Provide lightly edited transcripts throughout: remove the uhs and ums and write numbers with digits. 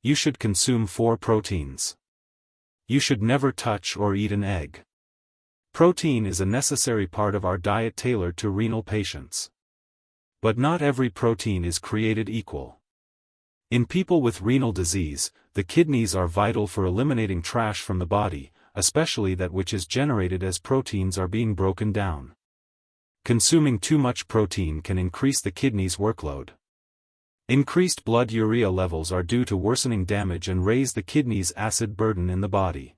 You should consume 4 proteins. You should never touch or eat an egg. Protein is a necessary part of our diet tailored to renal patients. But not every protein is created equal. In people with renal disease, the kidneys are vital for eliminating trash from the body, especially that which is generated as proteins are being broken down. Consuming too much protein can increase the kidney's workload. Increased blood urea levels are due to worsening damage and raise the kidney's acid burden in the body.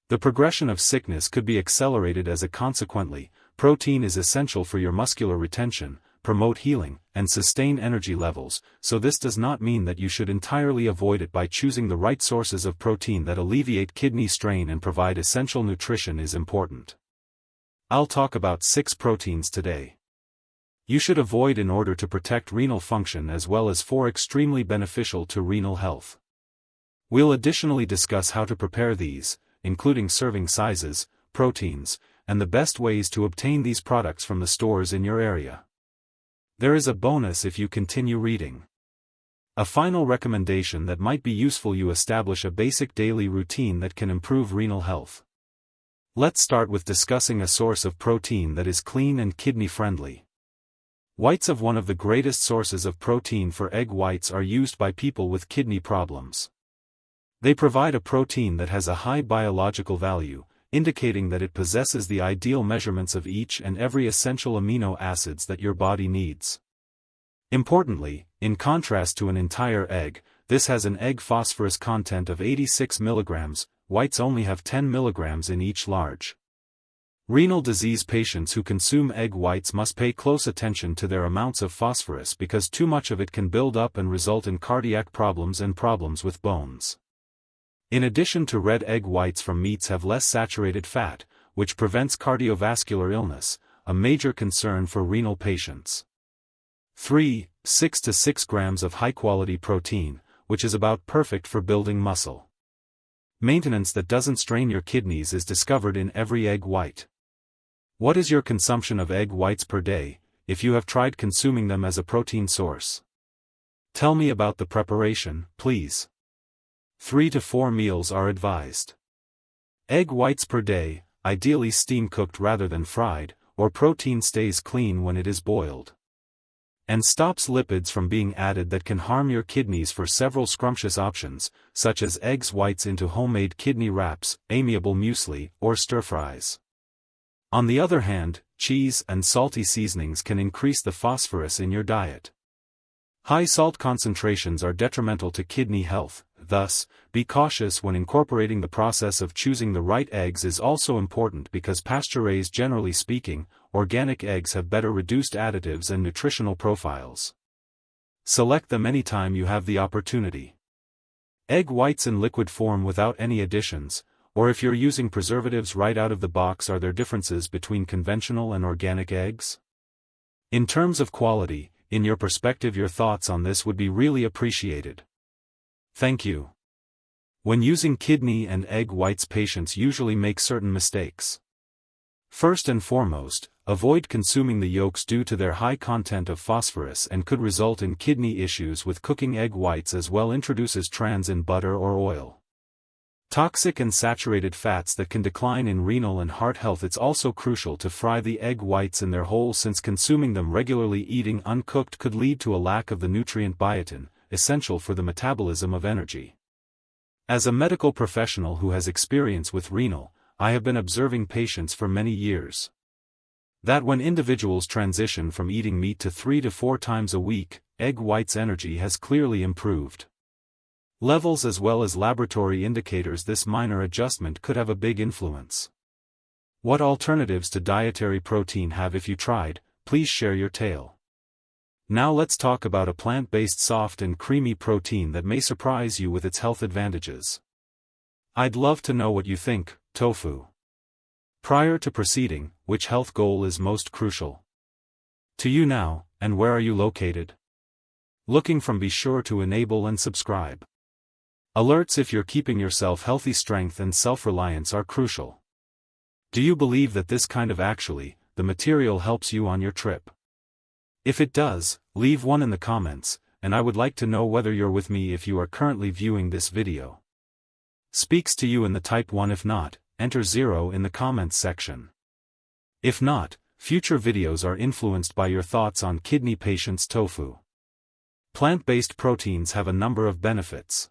The progression of sickness could be accelerated as consequently, protein is essential for your muscular retention, promote healing, and sustain energy levels, so this does not mean that you should entirely avoid it. By choosing the right sources of protein that alleviate kidney strain and provide essential nutrition is important. I'll talk about 6 proteins today you should avoid in order to protect renal function, as well as 4 extremely beneficial to renal health. We'll additionally discuss how to prepare these, including serving sizes, proteins, and the best ways to obtain these products from the stores in your area. There is a bonus if you continue reading. A final recommendation that might be useful: you establish a basic daily routine that can improve renal health. Let's start with discussing a source of protein that is clean and kidney-friendly. Whites of one of the greatest sources of protein for egg whites are used by people with kidney problems. They provide a protein that has a high biological value, indicating that it possesses the ideal measurements of each and every essential amino acids that your body needs. Importantly, in contrast to an entire egg, this has an egg phosphorus content of 86 mg, whites only have 10 mg in each large. Renal disease patients who consume egg whites must pay close attention to their amounts of phosphorus, because too much of it can build up and result in cardiac problems and problems with bones. In addition to red egg whites from meats have less saturated fat, which prevents cardiovascular illness, a major concern for renal patients. 6 to 6 grams of high-quality protein, which is about perfect for building muscle. Maintenance that doesn't strain your kidneys is discovered in every egg white. What is your consumption of egg whites per day, if you have tried consuming them as a protein source? Tell me about the preparation, please. 3 to 4 meals are advised. Egg whites per day, ideally steam-cooked rather than fried, or protein stays clean when it is boiled. And stops lipids from being added that can harm your kidneys. For several scrumptious options, such as eggs whites into homemade kidney wraps, amiable muesli, or stir-fries. On the other hand, cheese and salty seasonings can increase the phosphorus in your diet. High salt concentrations are detrimental to kidney health, thus, be cautious when incorporating. The process of choosing the right eggs is also important, because pasture-raised, generally speaking, organic eggs have better reduced additives and nutritional profiles. Select them anytime you have the opportunity. Egg whites in liquid form without any additions, or if you're using preservatives right out of the box. Are there differences between conventional and organic eggs? In terms of quality, in your perspective, your thoughts on this would be really appreciated. Thank you. When using kidney and egg whites, patients usually make certain mistakes. First and foremost, avoid consuming the yolks due to their high content of phosphorus and could result in kidney issues with cooking egg whites, as well introduces trans in butter or oil. Toxic and saturated fats that can decline in renal and heart health. It's also crucial to fry the egg whites in their whole, since consuming them regularly. Eating uncooked could lead to a lack of the nutrient biotin, essential for the metabolism of energy. As a medical professional who has experience with renal, I have been observing patients for many years that when individuals transition from eating meat to 3 to 4 times a week, egg whites' energy has clearly improved. Levels as well as laboratory indicators. This minor adjustment could have a big influence. What alternatives to dietary protein have if you tried? Please share your tale. Now let's talk about a plant-based soft and creamy protein that may surprise you with its health advantages. I'd love to know what you think. Tofu. Prior to proceeding, which health goal is most crucial to you now, and where are you located? Looking from? Be sure to enable and subscribe. Alerts if you're keeping yourself healthy. Strength and self-reliance are crucial. Do you believe that this kind of the material helps you on your trip? If it does, leave one in the comments, and I would like to know whether you're with me if you are currently viewing this video. Speaks to you in the type 1. If not, enter 0 in the comments section. If not, future videos are influenced by your thoughts on kidney patients' tofu. Plant-based proteins have a number of benefits.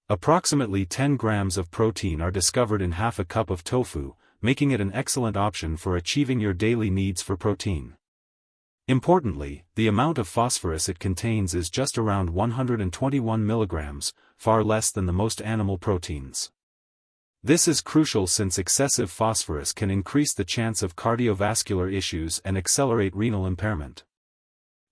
Approximately 10 grams of protein are discovered in half a cup of tofu, making it an excellent option for achieving your daily needs for protein. Importantly, the amount of phosphorus it contains is just around 121 milligrams, far less than the most animal proteins. This is crucial since excessive phosphorus can increase the chance of cardiovascular issues and accelerate renal impairment.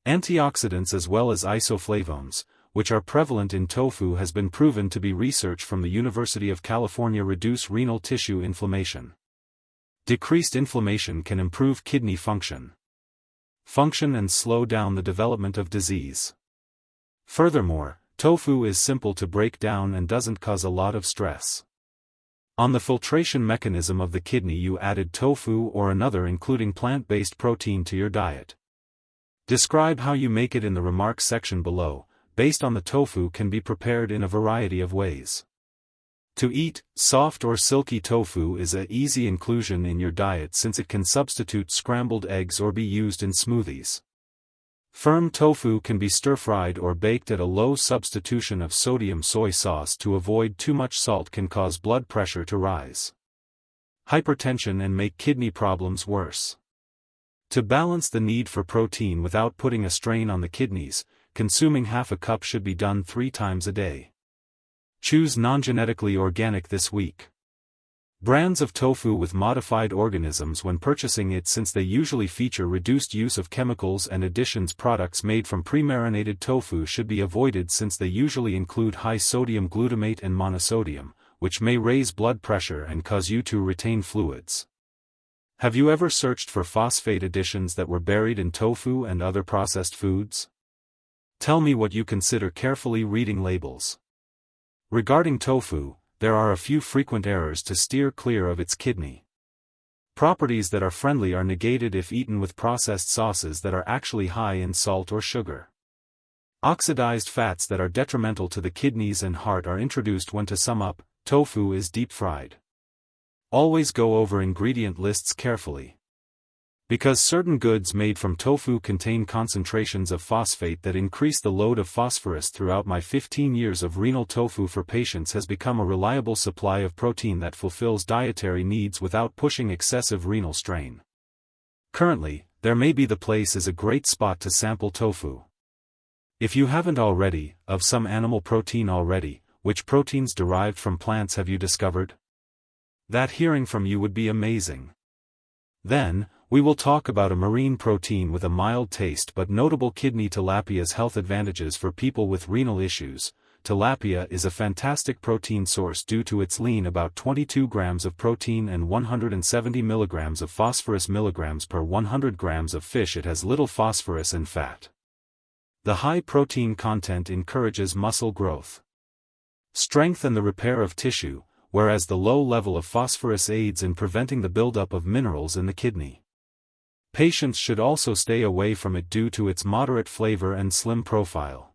Antioxidants as well as isoflavones, which are prevalent in tofu, has been proven to be research from the University of California reduce renal tissue inflammation. Decreased inflammation can improve kidney function and slow down the development of disease. Furthermore, tofu is simple to break down and doesn't cause a lot of stress. On the filtration mechanism of the kidney, you added tofu or another including plant-based protein to your diet. Describe how you make it in the remarks section below. Based on the tofu can be prepared in a variety of ways. To eat, soft or silky tofu is an easy inclusion in your diet since it can substitute scrambled eggs or be used in smoothies. Firm tofu can be stir-fried or baked at a low substitution of sodium soy sauce to avoid too much salt can cause blood pressure to rise, hypertension, and make kidney problems worse. To balance the need for protein without putting a strain on the kidneys, consuming half a cup should be done 3 times a day. Choose non-genetically organic this week. Brands of tofu with modified organisms when purchasing it, since they usually feature reduced use of chemicals and additions. Products made from pre-marinated tofu should be avoided since they usually include high sodium glutamate and monosodium, which may raise blood pressure and cause you to retain fluids. Have you ever searched for phosphate additions that were buried in tofu and other processed foods? Tell me what you consider carefully reading labels. Regarding tofu, there are a few frequent errors to steer clear of its kidney properties that are friendly are negated if eaten with processed sauces that are actually high in salt or sugar. Oxidized fats that are detrimental to the kidneys and heart are introduced when, to sum up, tofu is deep-fried. Always go over ingredient lists carefully. Because certain goods made from tofu contain concentrations of phosphate that increase the load of phosphorus. Throughout my 15 years of renal tofu for patients has become a reliable supply of protein that fulfills dietary needs without pushing excessive renal strain. Currently, there may be the place is a great spot to sample tofu. If you haven't already, of some animal protein already, which proteins derived from plants have you discovered? That hearing from you would be amazing. Then, we will talk about a marine protein with a mild taste but notable kidney tilapia's health advantages for people with renal issues. Tilapia is a fantastic protein source due to its lean, about 22 grams of protein and 170 milligrams of phosphorus milligrams per 100 grams of fish. It has little phosphorus and fat. The high protein content encourages muscle growth, strength, and the repair of tissue, whereas the low level of phosphorus aids in preventing the buildup of minerals in the kidney. Patients should also stay away from it due to its moderate flavor and slim profile.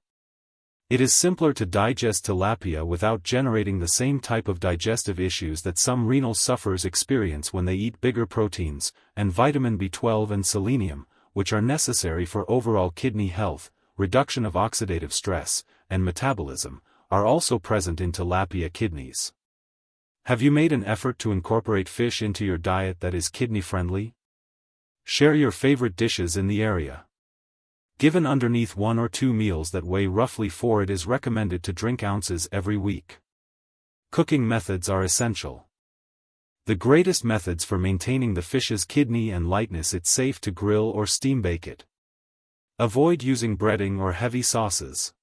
It is simpler to digest tilapia without generating the same type of digestive issues that some renal sufferers experience when they eat bigger proteins, and vitamin B12 and selenium, which are necessary for overall kidney health, reduction of oxidative stress, and metabolism, are also present in tilapia kidneys. Have you made an effort to incorporate fish into your diet that is kidney-friendly? Share your favorite dishes in the area. Given underneath 1 or 2 meals that weigh roughly 4, it is recommended to drink ounces every week. Cooking methods are essential. The greatest methods for maintaining the fish's kidney and lightness: it's safe to grill or steam bake it. Avoid using breading or heavy sauces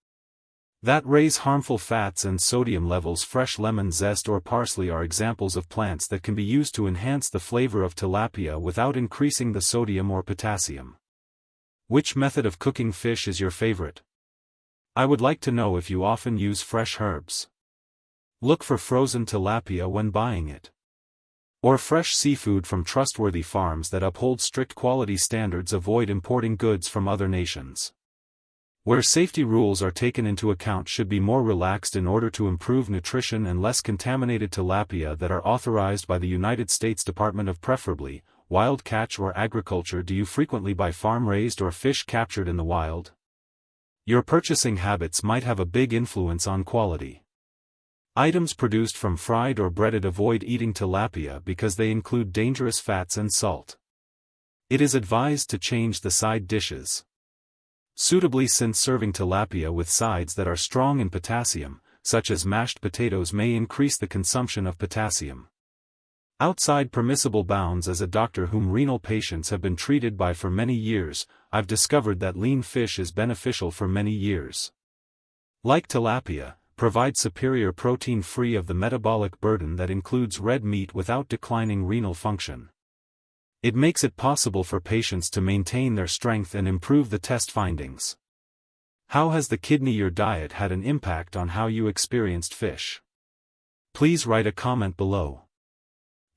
that raise harmful fats and sodium levels. Fresh lemon zest or parsley are examples of plants that can be used to enhance the flavor of tilapia without increasing the sodium or potassium. Which method of cooking fish is your favorite? I would like to know if you often use fresh herbs. Look for frozen tilapia when buying it, or fresh seafood from trustworthy farms that uphold strict quality standards. Avoid importing goods from other nations where safety rules are taken into account should be more relaxed in order to improve nutrition and less contaminated tilapia that are authorized by the United States Department of preferably wild catch or agriculture. Do you frequently buy farm-raised or fish captured in the wild? Your purchasing habits might have a big influence on quality. Items produced from fried or breaded. Avoid eating tilapia because they include dangerous fats and salt. It is advised to change the side dishes suitably, since serving tilapia with sides that are strong in potassium, such as mashed potatoes, may increase the consumption of potassium outside permissible bounds. As a doctor whom renal patients have been treated by for many years, I've discovered that lean fish is beneficial for many years. Like tilapia, provide superior protein free of the metabolic burden that includes red meat without declining renal function. It makes it possible for patients to maintain their strength and improve the test findings. How has the kidney your diet had an impact on how you experienced fish? Please write a comment below.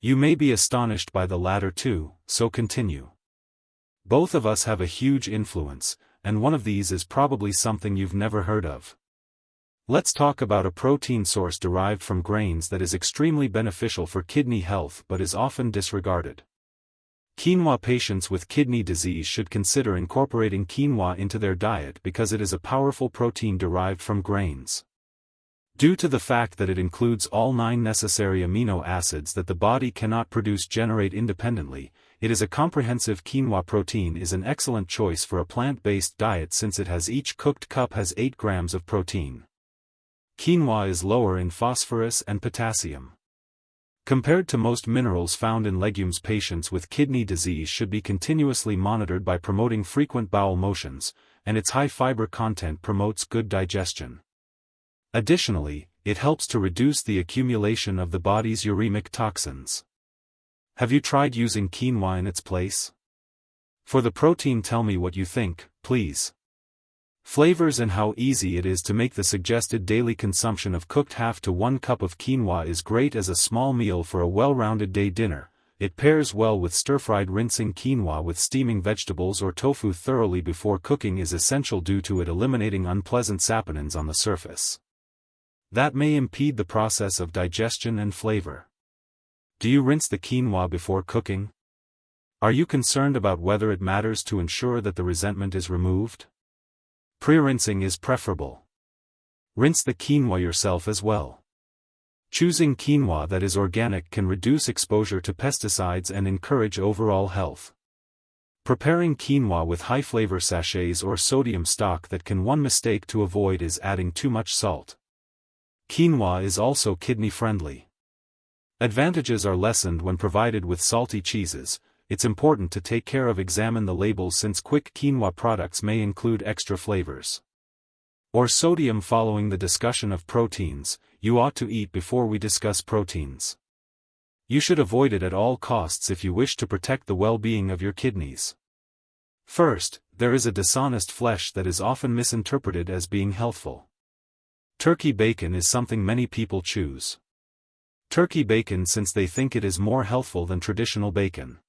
You may be astonished by the latter too, so continue. Both of us have a huge influence, and one of these is probably something you've never heard of. Let's talk about a protein source derived from grains that is extremely beneficial for kidney health but is often disregarded. Quinoa. Patients with kidney disease should consider incorporating quinoa into their diet because it is a powerful protein derived from grains. Due to the fact that it includes all 9 necessary amino acids that the body cannot generate independently, it is a comprehensive. Quinoa protein is an excellent choice for a plant-based diet since each cooked cup has 8 grams of protein. Quinoa is lower in phosphorus and potassium compared to most minerals found in legumes. Patients with kidney disease should be continuously monitored by promoting frequent bowel motions, and its high fiber content promotes good digestion. Additionally, it helps to reduce the accumulation of the body's uremic toxins. Have you tried using quinoa in its place? For the protein, tell me what you think, please. Flavors and how easy it is to make. The suggested daily consumption of cooked 1/2 to 1 cup of quinoa is great as a small meal for a well-rounded day dinner. It pairs well with stir-fried. Rinsing quinoa with steaming vegetables or tofu thoroughly before cooking is essential due to it eliminating unpleasant saponins on the surface that may impede the process of digestion and flavor. Do you rinse the quinoa before cooking? Are you concerned about whether it matters to ensure that the resentment is removed? Pre-rinsing is preferable. Rinse the quinoa yourself as well. Choosing quinoa that is organic can reduce exposure to pesticides and encourage overall health. Preparing quinoa with high flavor sachets or sodium stock. That can one mistake to avoid is adding too much salt. Quinoa is also kidney friendly. Advantages are lessened when provided with salty cheeses. It's important to take care of examine the labels since quick quinoa products may include extra flavors or sodium. Following the discussion of proteins, you ought to eat before we discuss proteins. You should avoid it at all costs if you wish to protect the well-being of your kidneys. First, there is a dishonest flesh that is often misinterpreted as being healthful. Turkey bacon is something many people choose. Turkey bacon since they think it is more healthful than traditional bacon.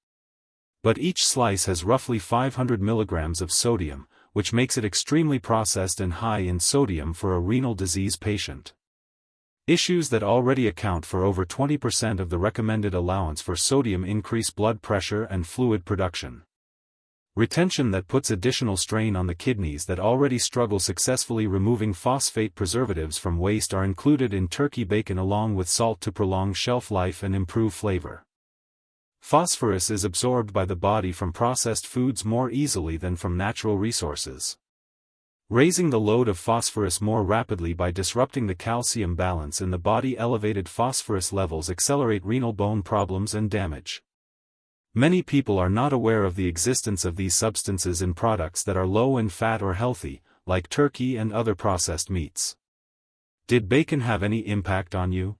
But each slice has roughly 500 milligrams of sodium, which makes it extremely processed and high in sodium for a renal disease patient. Issues that already account for over 20% of the recommended allowance for sodium increase blood pressure and fluid production retention that puts additional strain on the kidneys that already struggle successfully. Removing phosphate preservatives from waste are included in turkey bacon along with salt to prolong shelf life and improve flavor. Phosphorus is absorbed by the body from processed foods more easily than from natural resources, raising the load of phosphorus more rapidly by disrupting the calcium balance in the body. Elevated phosphorus levels accelerate renal bone problems and damage. Many people are not aware of the existence of these substances in products that are low in fat or healthy, like turkey and other processed meats. Did bacon have any impact on you?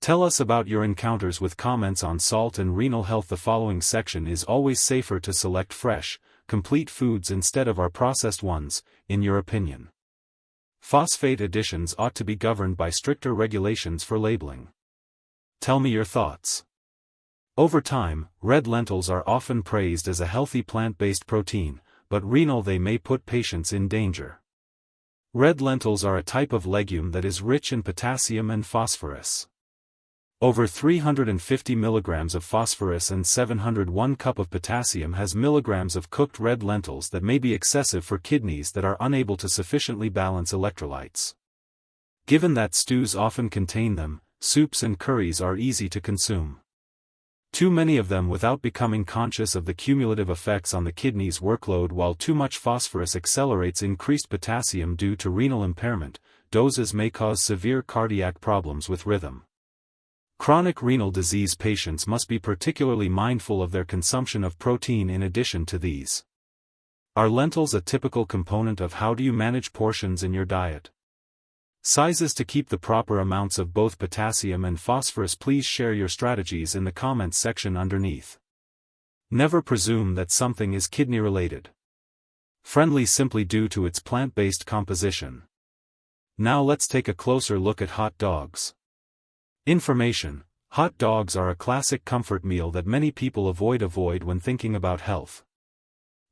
Tell us about your encounters with comments on salt and renal health. The following section is always safer to select fresh, complete foods instead of our processed ones, in your opinion. Phosphate additions ought to be governed by stricter regulations for labeling. Tell me your thoughts. Over time, red lentils are often praised as a healthy plant-based protein, but renal they may put patients in danger. Red lentils are a type of legume that is rich in potassium and phosphorus. Over 350 milligrams of phosphorus and 701 cup of potassium has milligrams of cooked red lentils that may be excessive for kidneys that are unable to sufficiently balance electrolytes. Given that stews often contain them, soups and curries are easy to consume. Too many of them without becoming conscious of the cumulative effects on the kidney's workload. While too much phosphorus accelerates increased potassium due to renal impairment, doses may cause severe cardiac problems with rhythm. Chronic renal disease patients must be particularly mindful of their consumption of protein in addition to these. Are lentils a typical component of how do you manage portions in your diet? Sizes to keep the proper amounts of both potassium and phosphorus. Please share your strategies in the comments section underneath. Never presume that something is kidney-related. Friendly simply due to its plant-based composition. Now let's take a closer look at hot dogs. Information: hot dogs are a classic comfort meal that many people avoid when thinking about health.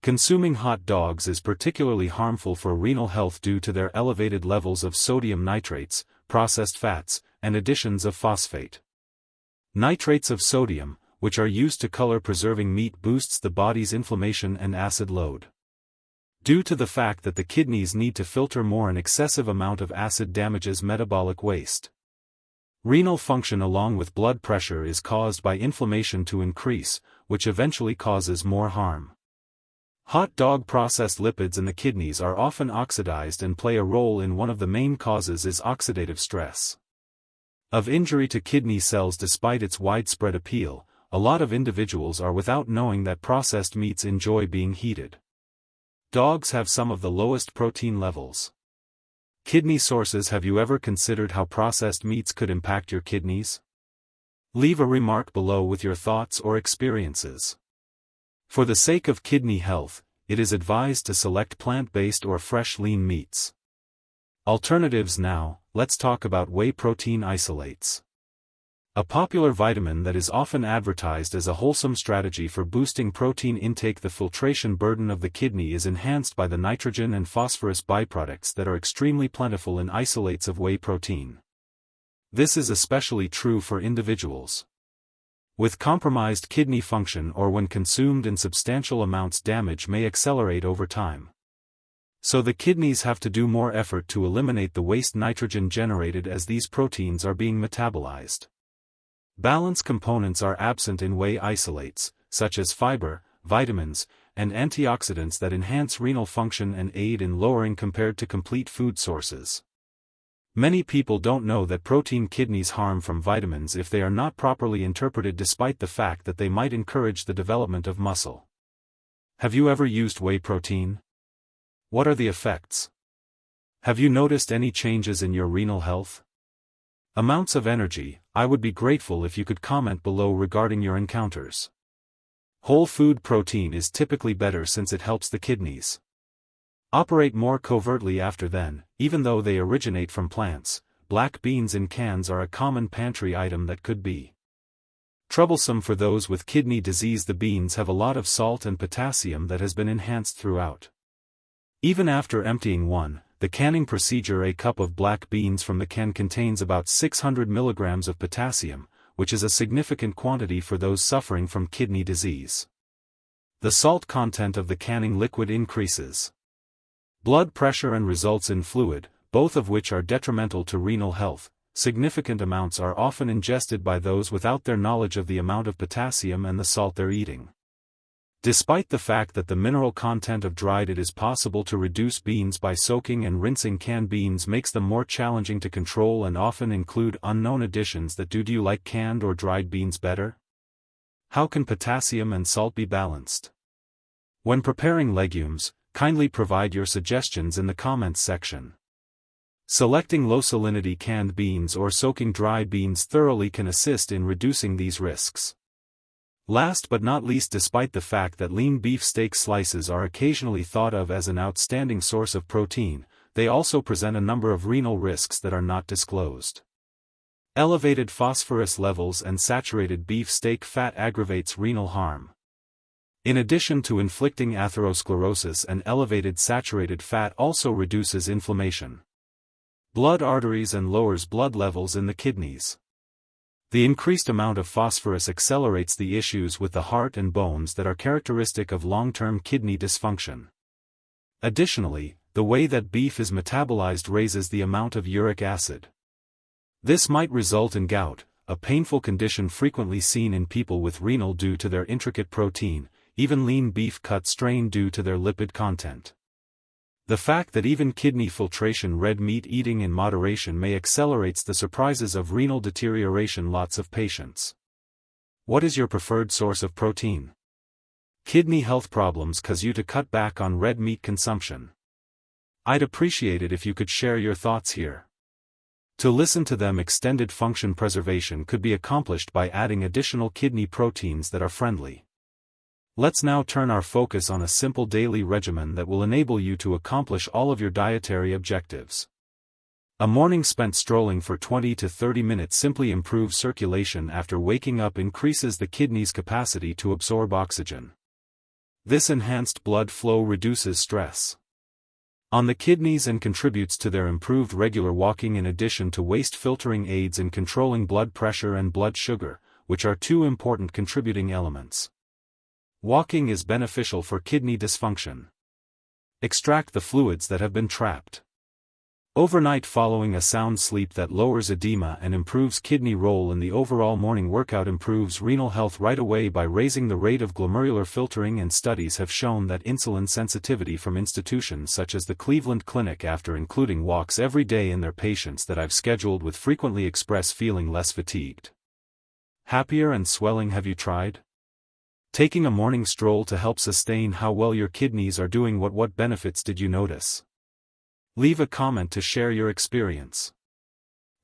Consuming hot dogs is particularly harmful for renal health due to their elevated levels of sodium nitrates, processed fats, and additions of phosphate. Nitrates of sodium, which are used to color preserving meat, boosts the body's inflammation and acid load. Due to the fact that the kidneys need to filter more, an excessive amount of acid damages metabolic waste. Renal function along with blood pressure is caused by inflammation to increase, which eventually causes more harm. Hot dog processed lipids in the kidneys are often oxidized and play a role in one of the main causes is oxidative stress. Of injury to kidney cells. Despite its widespread appeal, a lot of individuals are without knowing that processed meats enjoy being heated. Dogs have some of the lowest protein levels. Kidney sources: have you ever considered how processed meats could impact your kidneys? Leave a remark below with your thoughts or experiences. For the sake of kidney health, it is advised to select plant-based or fresh lean meats. Alternatives. Now, let's talk about whey protein isolates. A popular vitamin that is often advertised as a wholesome strategy for boosting protein intake. The filtration burden of the kidney is enhanced by the nitrogen and phosphorus byproducts that are extremely plentiful in isolates of whey protein. This is especially true for individuals with compromised kidney function or when consumed in substantial amounts. Damage may accelerate over time. So the kidneys have to do more effort to eliminate the waste nitrogen generated as these proteins are being metabolized. Balance components are absent in whey isolates, such as fiber, vitamins, and antioxidants that enhance renal function and aid in lowering compared to complete food sources. Many people don't know that protein kidneys harm from vitamins if they are not properly interpreted, despite the fact that they might encourage the development of muscle. Have you ever used whey protein? What are the effects? Have you noticed any changes in your renal health? Amounts of energy? I would be grateful if you could comment below regarding your encounters. Whole food protein is typically better since it helps the kidneys operate more covertly after then, even though they originate from plants. Black beans in cans are a common pantry item that could be troublesome for those with kidney disease. The beans have a lot of salt and potassium that has been enhanced throughout. Even after emptying the canning procedure, a cup of black beans from the can contains about 600 milligrams of potassium, which is a significant quantity for those suffering from kidney disease. The salt content of the canning liquid increases blood pressure and results in fluid, both of which are detrimental to renal health. Significant amounts are often ingested by those without their knowledge of the amount of potassium and the salt they're eating. Despite the fact that the mineral content of dried, it is possible to reduce beans by soaking and rinsing. Canned beans makes them more challenging to control and often include unknown additions that do you like canned or dried beans better? How can potassium and salt be balanced? When preparing legumes, kindly provide your suggestions in the comments section. Selecting low salinity canned beans or soaking dry beans thoroughly can assist in reducing these risks. Last but not least, despite the fact that lean beef steak slices are occasionally thought of as an outstanding source of protein, they also present a number of renal risks that are not disclosed. Elevated phosphorus levels and saturated beef steak fat aggravates renal harm. In addition to inflicting atherosclerosis, and elevated saturated fat also reduces inflammation, blood arteries, and lowers blood levels in the kidneys. The increased amount of phosphorus accelerates the issues with the heart and bones that are characteristic of long-term kidney dysfunction. Additionally, the way that beef is metabolized raises the amount of uric acid. This might result in gout, a painful condition frequently seen in people with renal due to their intricate protein, even lean beef cuts strain due to their lipid content. The fact that even kidney filtration red meat eating in moderation may accelerates the surprises of renal deterioration. Lots of patients. What is your preferred source of protein? Kidney health problems cause you to cut back on red meat consumption. I'd appreciate it if you could share your thoughts here. To listen to them, extended function preservation could be accomplished by adding additional kidney proteins that are friendly. Let's now turn our focus on a simple daily regimen that will enable you to accomplish all of your dietary objectives. A morning spent strolling for 20 to 30 minutes simply improves circulation after waking up, increases the kidney's capacity to absorb oxygen. This enhanced blood flow reduces stress on the kidneys and contributes to their improved regular walking. In addition to waste filtering, aids in controlling blood pressure and blood sugar, which are two important contributing elements. Walking is beneficial for kidney dysfunction. Extract the fluids that have been trapped overnight following a sound sleep that lowers edema and improves kidney roll in the overall morning workout. Improves renal health right away by raising the rate of glomerular filtering, and studies have shown that insulin sensitivity from institutions such as the Cleveland Clinic, after including walks every day in their patients that I've scheduled with, frequently express feeling less fatigued, happier, and swelling. Have you tried taking a morning stroll to help sustain how well your kidneys are doing? What benefits did you notice? Leave a comment to share your experience.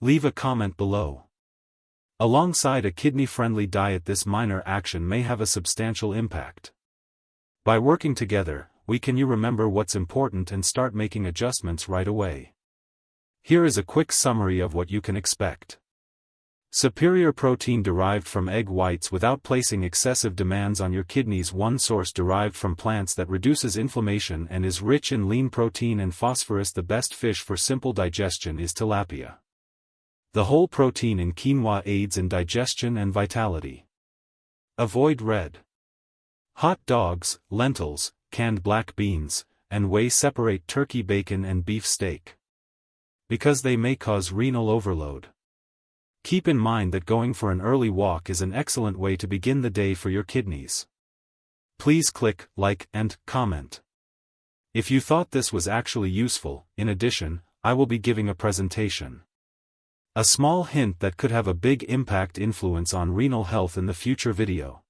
Leave a comment below. Alongside a kidney-friendly diet, this minor action may have a substantial impact. By working together, we can remember what's important and start making adjustments right away. Here is a quick summary of what you can expect. Superior protein derived from egg whites without placing excessive demands on your kidneys. One source derived from plants that reduces inflammation and is rich in lean protein and phosphorus. The best fish for simple digestion is tilapia. The whole protein in quinoa aids in digestion and vitality. Avoid red hot dogs, lentils, canned black beans, and whey. Separate turkey bacon and beef steak, because they may cause renal overload. Keep in mind that going for an early walk is an excellent way to begin the day for your kidneys. Please click like and comment if you thought this was actually useful. In addition, I will be giving a presentation, a small hint that could have a big influence on renal health in the future video.